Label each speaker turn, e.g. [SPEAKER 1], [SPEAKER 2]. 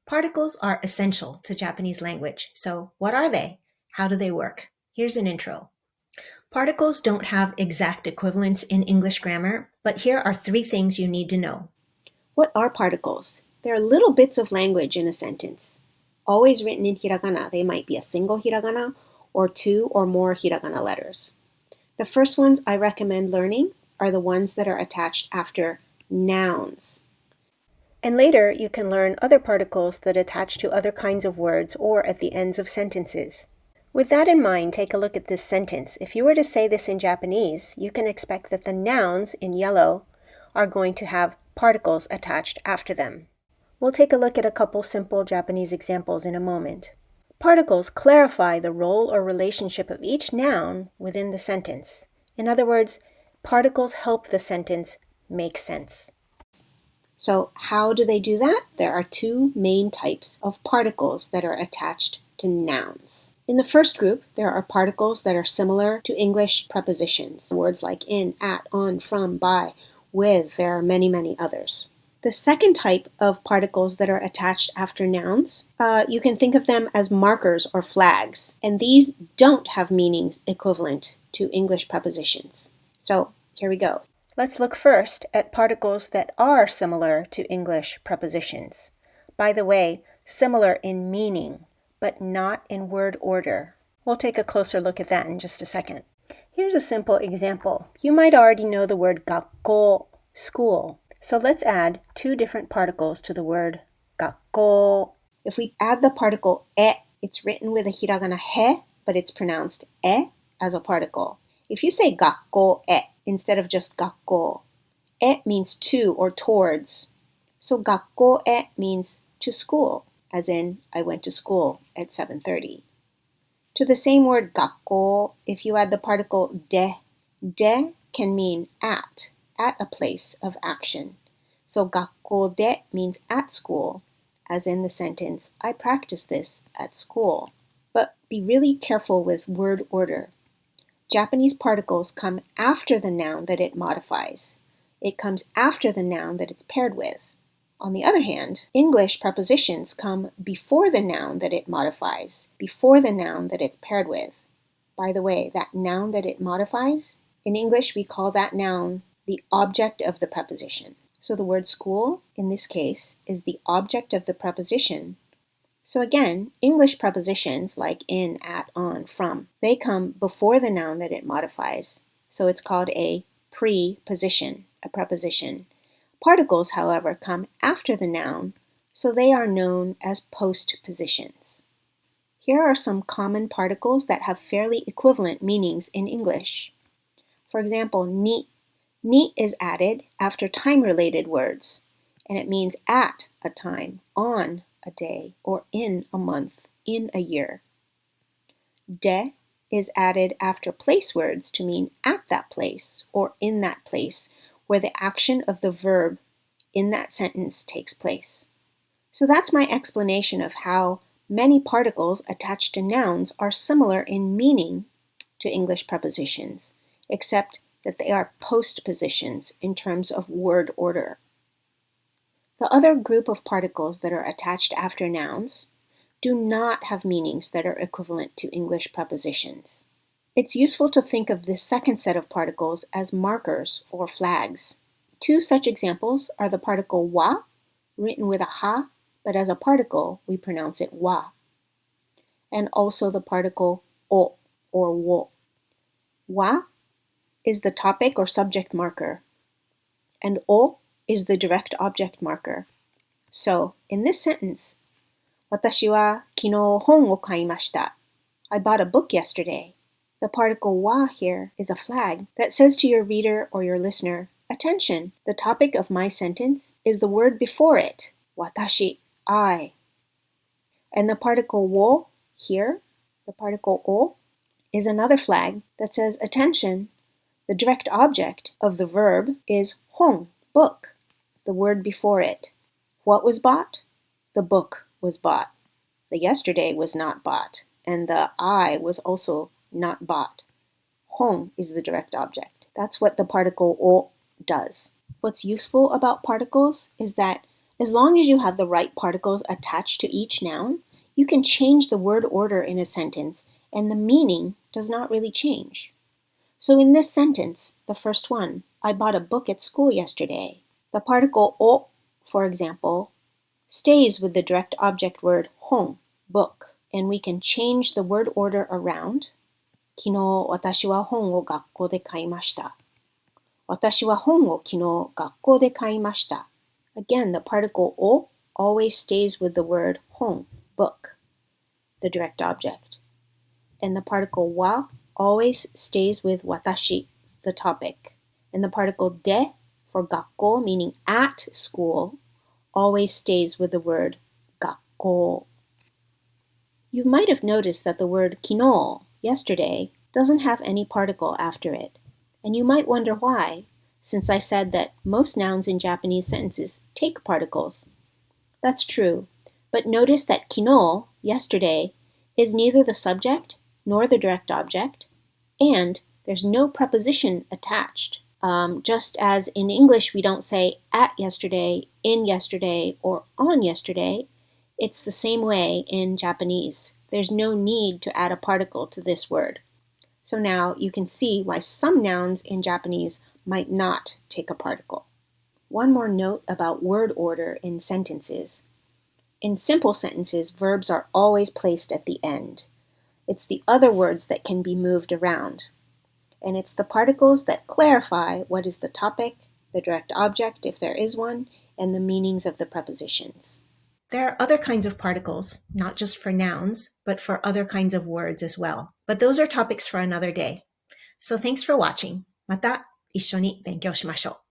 [SPEAKER 1] Particles are essential to Japanese language. So, what are they? How do they work? Here's an intro. Particles don't have exact equivalents in English grammar, but here are three things you need to know.
[SPEAKER 2] What are particles? They're little bits of language in a sentence. Always written in hiragana, they might be a single hiragana or two or more hiragana letters. The first ones I recommend learning are the ones that are attached after nouns. And later, you can learn other particles that attach to other kinds of words or at the ends of sentences. With that in mind, take a look at this sentence. If you were to say this in Japanese, you can expect that the nouns in yellow are going to have particles attached after them. We'll take a look at a couple simple Japanese examples in a moment. Particles clarify the role or relationship of each noun within the sentence. In other words, particles help the sentence make sense. So how do they do that? There are two main types of particles that are attached to nouns. In the first group, there are particles that are similar to English prepositions. Words like in, at, on, from, by, with. There are many, many others. The second type of particles that are attached after nouns, you can think of them as markers or flags. And these don't have meanings equivalent to English prepositions. So here we go. Let's look first at particles that are similar to English prepositions. By the way, similar in meaning, but not in word order. We'll take a closer look at that in just a second. Here's a simple example. You might already know the word gakko, school. So let's add two different particles to the word gakko. If we add the particle e, it's written with a hiragana he, but it's pronounced e as a particle. If you say gakko e instead of just gakko, e means to or towards. So gakko e means to school, as in I went to school at 7:30. To the same word gakko, if you add the particle de can mean at a place of action. So gakko de means at school, as in the sentence, I practice this at school. But be really careful with word order. Japanese particles come after the noun that it modifies. It comes after the noun that it's paired with. On the other hand, English prepositions come before the noun that it modifies, before the noun that it's paired with. By the way, that noun that it modifies, in English we call that noun the object of the preposition. So the word school, in this case, is the object of the preposition. So again, English prepositions like in, at, on, from, they come before the noun that it modifies. So it's called a preposition, a preposition. Particles, however, come after the noun, so they are known as postpositions. Here are some common particles that have fairly equivalent meanings in English. For example, ni. Ni is added after time-related words, and it means at a time, on a day, or in a month, in a year. De is added after place words to mean at that place or in that place where the action of the verb in that sentence takes place. So that's my explanation of how many particles attached to nouns are similar in meaning to English prepositions, except that they are postpositions in terms of word order. The other group of particles that are attached after nouns do not have meanings that are equivalent to English prepositions. It's useful to think of this second set of particles as markers or flags. Two such examples are the particle wa, written with a ha, but as a particle we pronounce it wa, and also the particle o or wo. Wa is the topic or subject marker, and o is the direct object marker. So, in this sentence, 私は昨日本を買いました. I bought a book yesterday. The particle wa here is a flag that says to your reader or your listener, attention, the topic of my sentence is the word before it, 私, I. And the particle wo here, the particle o, is another flag that says, attention, the direct object of the verb is hon, book, the word before it. What was bought? The book was bought. The yesterday was not bought, and the I was also not bought. Hon is the direct object. That's what the particle o does. What's useful about particles is that As long as you have the right particles attached to each noun, you can change the word order in a sentence and the meaning does not really change. So in this sentence, the first one, I bought a book at school yesterday. The particle o, for example, stays with the direct object word hon, book, and we can change the word order around. 昨日私は本を学校で買いました。私は本を昨日学校で買いました。Again, the particle o always stays with the word hon, book, the direct object. And the particle wa always stays with watashi, the topic. And the particle de for 学校, meaning at school, always stays with the word 学校. You might have noticed that the word 昨日, yesterday, doesn't have any particle after it. And you might wonder why, since I said that most nouns in Japanese sentences take particles. That's true, but notice that 昨日, yesterday, is neither the subject nor the direct object, and there's no preposition attached. Just as in English we don't say at yesterday, in yesterday, or on yesterday, it's the same way in Japanese. There's no need to add a particle to this word. So now you can see why some nouns in Japanese might not take a particle. One more note about word order in sentences. In simple sentences, verbs are always placed at the end. It's the other words that can be moved around. And it's the particles that clarify what is the topic, the direct object, if there is one, and the meanings of the prepositions.
[SPEAKER 1] There are other kinds of particles, not just for nouns, but for other kinds of words as well. But those are topics for another day. So thanks for watching. また一緒に勉強しましょう。